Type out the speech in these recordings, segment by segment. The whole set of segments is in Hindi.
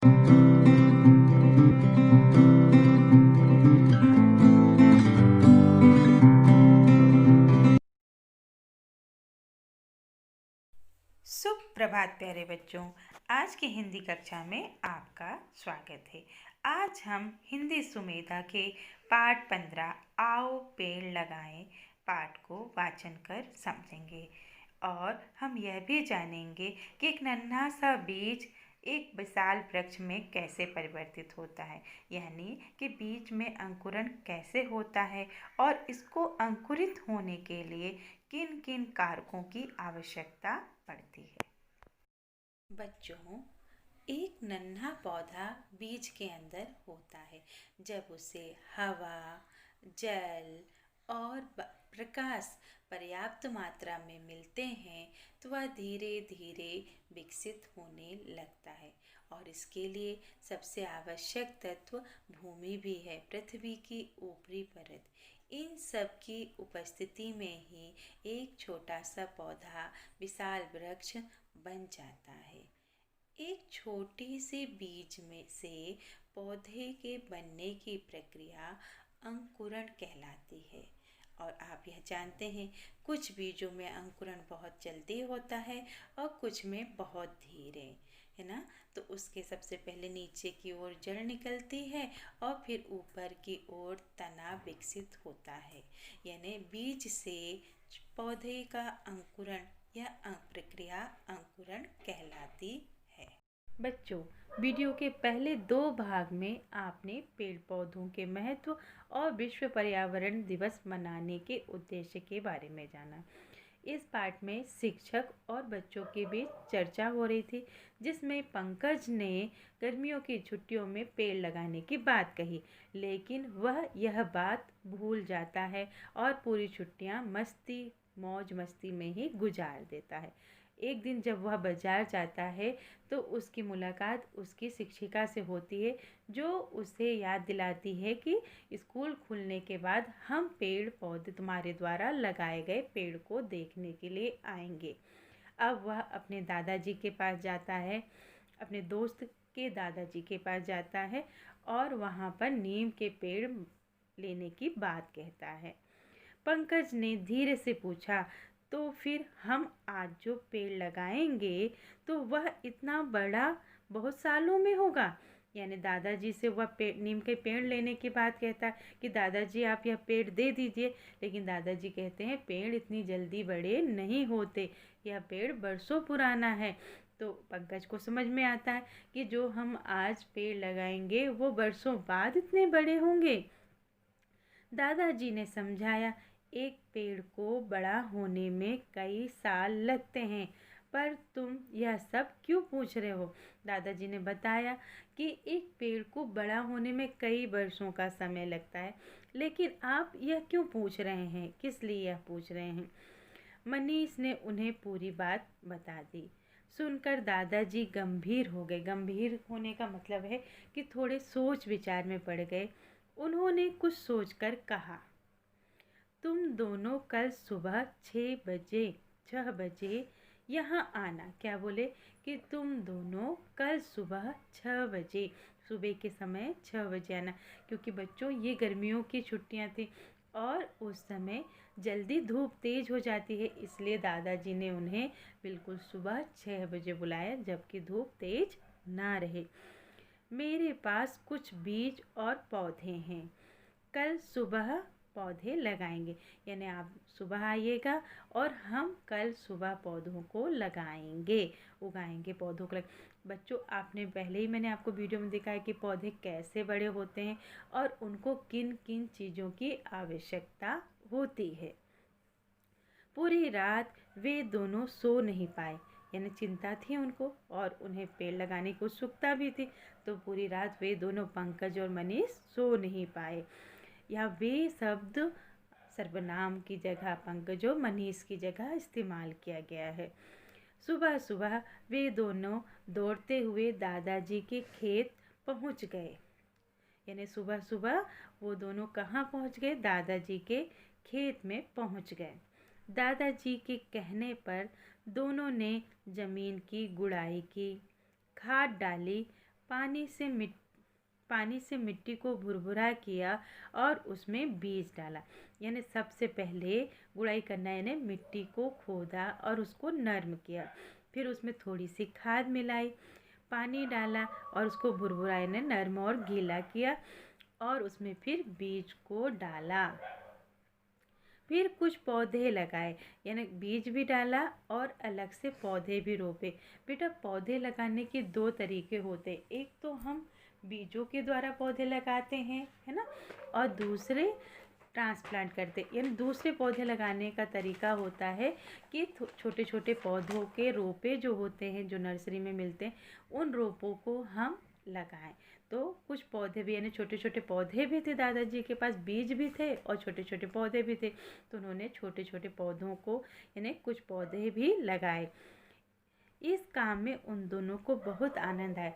सुप्रभात प्यारे बच्चों। आज की हिंदी कक्षा में आपका स्वागत है। आज हम हिंदी सुमेधा के पाठ 15 आओ पेड़ लगाएं पाठ को वाचन कर समझेंगे और हम यह भी जानेंगे कि एक नन्हा सा बीज एक विशाल वृक्ष में कैसे परिवर्तित होता है, यानी कि बीज में अंकुरण कैसे होता है और इसको अंकुरित होने के लिए किन किन कारकों की आवश्यकता पड़ती है। बच्चों, एक नन्हा पौधा बीज के अंदर होता है। जब उसे हवा, जल और प्रकाश पर्याप्त मात्रा में मिलते हैं तो वह धीरे धीरे विकसित होने लगता है और इसके लिए सबसे आवश्यक तत्व भूमि भी है, पृथ्वी की ऊपरी परत। इन सब की उपस्थिति में ही एक छोटा सा पौधा विशाल वृक्ष बन जाता है। एक छोटी सी बीज में से पौधे के बनने की प्रक्रिया अंकुरण कहलाती है। और आप यह जानते हैं, कुछ बीजों में अंकुरण बहुत जल्दी होता है और कुछ में बहुत धीरे, है ना। तो उसके सबसे पहले नीचे की ओर जड़ निकलती है और फिर ऊपर की ओर तना विकसित होता है, यानी बीज से पौधे का अंकुरण या प्रक्रिया अंकुरण कहलाती है। बच्चों, वीडियो के पहले 2 भाग में आपने पेड़ पौधों के महत्व और विश्व पर्यावरण दिवस मनाने के उद्देश्य के बारे में जाना। इस पाठ में शिक्षक और बच्चों के बीच चर्चा हो रही थी, जिसमें पंकज ने गर्मियों की छुट्टियों में पेड़ लगाने की बात कही, लेकिन वह यह बात भूल जाता है और पूरी छुट्टियां मौज मस्ती में ही गुजार देता है। एक दिन जब वह बाजार जाता है तो उसकी मुलाकात उसकी शिक्षिका से होती है, जो उसे याद दिलाती है कि स्कूल खुलने के बाद हम पेड़ पौधे तुम्हारे द्वारा लगाए गए पेड़ को देखने के लिए आएंगे। अब वह अपने दादाजी के पास जाता है, अपने दोस्त के दादाजी के पास जाता है और वहाँ पर नीम के पेड़ लेने की बात कहता है। पंकज ने धीरे से पूछा, तो फिर हम आज जो पेड़ लगाएंगे तो वह इतना बड़ा बहुत सालों में होगा। यानी दादाजी से वह नीम के पेड़ लेने की बात कहता है कि दादाजी आप यह पेड़ दे दीजिए, लेकिन दादाजी कहते हैं पेड़ इतनी जल्दी बड़े नहीं होते, यह पेड़ बरसों पुराना है। तो पंकज को समझ में आता है कि जो हम आज पेड़ लगाएंगे वो बरसों बाद इतने बड़े होंगे। दादाजी ने समझाया, एक पेड़ को बड़ा होने में कई साल लगते हैं, पर तुम यह सब क्यों पूछ रहे हो। दादाजी ने बताया कि एक पेड़ को बड़ा होने में कई वर्षों का समय लगता है, लेकिन आप यह क्यों पूछ रहे हैं, किस लिए यह पूछ रहे हैं। मनीष ने उन्हें पूरी बात बता दी। सुनकर दादाजी गंभीर हो गए। गंभीर होने का मतलब है कि थोड़े सोच विचार में पड़ गए। उन्होंने कुछ सोचकर कहा, तुम दोनों कल सुबह 6 बजे यहाँ आना। क्या बोले कि तुम दोनों कल सुबह 6 बजे, सुबह के समय 6 बजे आना, क्योंकि बच्चों ये गर्मियों की छुट्टियाँ थी और उस समय जल्दी धूप तेज हो जाती है, इसलिए दादाजी ने उन्हें बिल्कुल सुबह 6 बजे बुलाया, जबकि धूप तेज ना रहे। मेरे पास कुछ बीज और पौधे हैं, कल सुबह पौधे लगाएंगे, यानी आप सुबह आइएगा और हम कल सुबह पौधों को उगाएंगे पौधों को। बच्चों, आपने पहले ही मैंने आपको वीडियो में दिखाया कि पौधे कैसे बड़े होते हैं और उनको किन किन चीज़ों की आवश्यकता होती है। पूरी रात वे दोनों सो नहीं पाए, यानी चिंता थी उनको और उन्हें पेड़ लगाने की उत्सुकता भी थी, तो पूरी रात वे दोनों पंकज और मनीष सो नहीं पाए। या वे शब्द सर्वनाम की जगह पंकज और मनीष की जगह इस्तेमाल किया गया है। सुबह सुबह वे दोनों दौड़ते हुए दादाजी के खेत पहुंच गए। यानी सुबह सुबह वो दोनों कहाँ पहुंच गए, दादाजी के खेत में पहुंच गए। दादाजी के कहने पर दोनों ने जमीन की गुड़ाई की, खाद डाली, पानी से मिट्टी को भुरभुरा किया और उसमें बीज डाला। यानी सबसे पहले गुड़ाई करना, यानी मिट्टी को खोदा और उसको नर्म किया। फिर उसमें थोड़ी सी खाद मिलाई, पानी डाला और उसको भुरभुरा यानी नर्म और गीला किया और उसमें फिर बीज को डाला। फिर कुछ पौधे लगाए, यानी बीज भी डाला और अलग से पौधे भी रोपे। बेटा, पौधे लगाने के दो तरीके होते, एक तो हम बीजों के द्वारा पौधे लगाते हैं, है ना, और दूसरे ट्रांसप्लांट करते, यानी दूसरे पौधे लगाने का तरीका होता है कि छोटे छोटे पौधों के रोपे जो होते हैं, जो नर्सरी में मिलते हैं, उन रोपों को हम लगाएं। तो कुछ पौधे भी, यानी छोटे छोटे पौधे भी थे, दादाजी के पास बीज भी थे और छोटे छोटे पौधे भी थे, तो उन्होंने छोटे छोटे पौधों को, यानी कुछ पौधे भी लगाए। इस काम में उन दोनों को बहुत आनंद आया।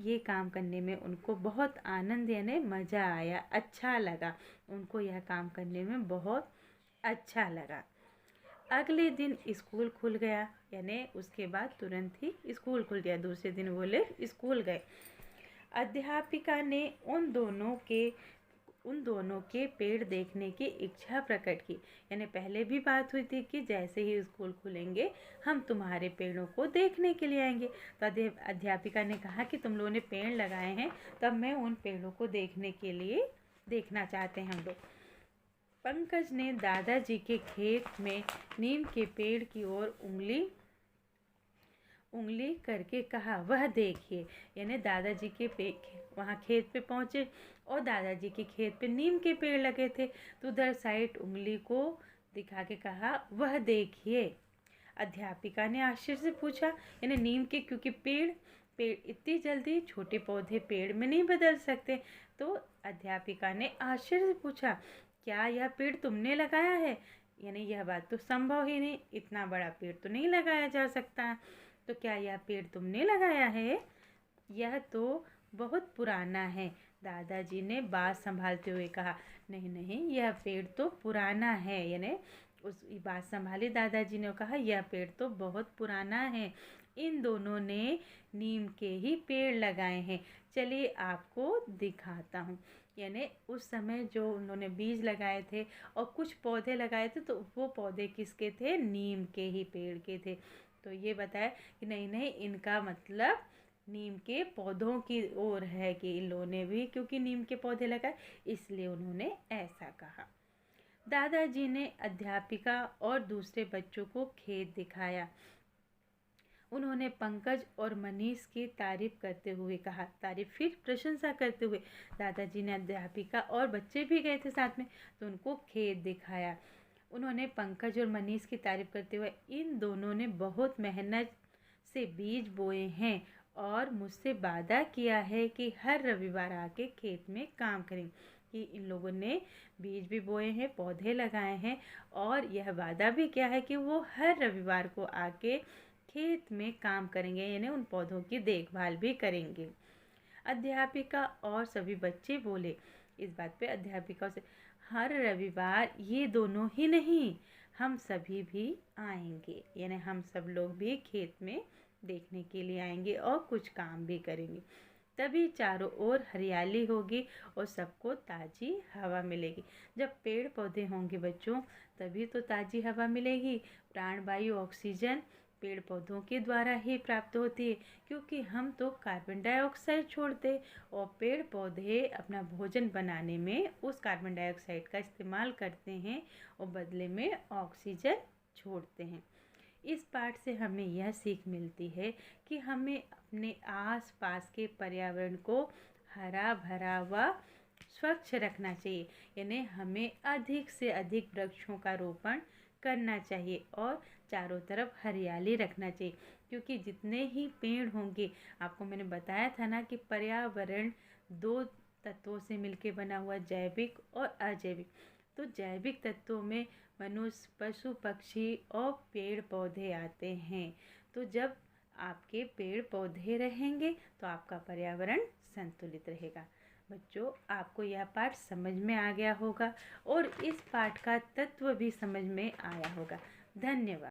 ये काम करने में उनको बहुत आनंद यानी मज़ा आया, अच्छा लगा। उनको यह काम करने में बहुत अच्छा लगा। अगले दिन स्कूल खुल गया, यानी उसके बाद तुरंत ही स्कूल खुल गया। दूसरे दिन वो लोग स्कूल गए। अध्यापिका ने उन दोनों के पेड़ देखने की इच्छा प्रकट की। यानी पहले भी बात हुई थी कि जैसे ही स्कूल खुलेंगे हम तुम्हारे पेड़ों को देखने के लिए आएंगे। तो अध्यापिका ने कहा कि तुम लोगों ने पेड़ लगाए हैं, तब मैं उन पेड़ों को देखना चाहते हैं हम लोग। पंकज ने दादाजी के खेत में नीम के पेड़ की ओर उंगली करके कहा, वह देखिए। यानी दादाजी के वहाँ खेत पे पहुँचे और दादाजी के खेत पे नीम के पेड़ लगे थे, तो उधर साइड उंगली को दिखा के कहा, वह देखिए। अध्यापिका ने आश्चर्य से पूछा, यानी नीम के, क्योंकि पेड़ इतनी जल्दी छोटे पौधे पेड़ में नहीं बदल सकते। तो अध्यापिका ने आश्चर्य से पूछा, क्या यह पेड़ तुमने लगाया है? यानी यह बात तो संभव ही नहीं, इतना बड़ा पेड़ तो नहीं लगाया जा सकता। तो क्या यह पेड़ तुमने लगाया है? यह तो बहुत पुराना है, दादाजी ने बात संभालते हुए कहा। नहीं नहीं, यह पेड़ तो पुराना है। यानी उस बात संभाली दादाजी ने कहा, यह पेड़ तो बहुत पुराना है। इन दोनों ने नीम के ही पेड़ लगाए हैं, चलिए आपको दिखाता हूँ। यानी उस समय जो उन्होंने बीज लगाए थे और कुछ पौधे लगाए थे, तो वो पौधे किसके थे? नीम के ही पेड़ के थे। तो ये बताया कि नहीं नहीं, इनका मतलब नीम के पौधों की ओर है कि इन लोगों ने भी, क्योंकि नीम के पौधे लगाए इसलिए उन्होंने ऐसा कहा। दादाजी ने अध्यापिका और दूसरे बच्चों को खेत दिखाया। उन्होंने पंकज और मनीष की तारीफ करते हुए कहा, तारीफ फिर प्रशंसा करते हुए दादाजी ने अध्यापिका और बच्चे भी गए थे साथ में, तो उनको खेत दिखाया। उन्होंने पंकज और मनीष की तारीफ करते हुए, इन दोनों ने बहुत मेहनत से बीज बोए हैं और मुझसे वादा किया है कि हर रविवार आके खेत में काम करें। कि इन लोगों ने बीज भी बोए हैं, पौधे लगाए हैं और यह वादा भी किया है कि वो हर रविवार को आके खेत में काम करेंगे, यानी उन पौधों की देखभाल भी करेंगे। अध्यापिका और सभी बच्चे बोले। इस बात पे अध्यापिका से, हर रविवार ये दोनों ही नहीं, हम सभी भी आएंगे, यानी हम सब लोग भी खेत में देखने के लिए आएंगे और कुछ काम भी करेंगे। तभी चारों ओर हरियाली होगी और सबको ताज़ी हवा मिलेगी। जब पेड़ पौधे होंगे बच्चों, तभी तो ताज़ी हवा मिलेगी। प्राणवायु ऑक्सीजन पेड़ पौधों के द्वारा ही प्राप्त होती है, क्योंकि हम तो कार्बन डाइऑक्साइड छोड़ते और पेड़ पौधे अपना भोजन बनाने में उस कार्बन डाइऑक्साइड का इस्तेमाल करते हैं और बदले में ऑक्सीजन छोड़ते हैं। इस पाठ से हमें यह सीख मिलती है कि हमें अपने आसपास के पर्यावरण को हरा भरा व स्वच्छ रखना चाहिए। यानी हमें अधिक से अधिक वृक्षों का रोपण करना चाहिए और चारों तरफ हरियाली रखना चाहिए, क्योंकि जितने ही पेड़ होंगे, आपको मैंने बताया था ना कि पर्यावरण दो तत्वों से मिलकर बना हुआ, जैविक और अजैविक। तो जैविक तत्वों में मनुष्य, पशु पक्षी और पेड़ पौधे आते हैं। तो जब आपके पेड़ पौधे रहेंगे तो आपका पर्यावरण संतुलित रहेगा। बच्चों, आपको यह पाठ समझ में आ गया होगा और इस पाठ का तत्व भी समझ में आया होगा। धन्यवाद।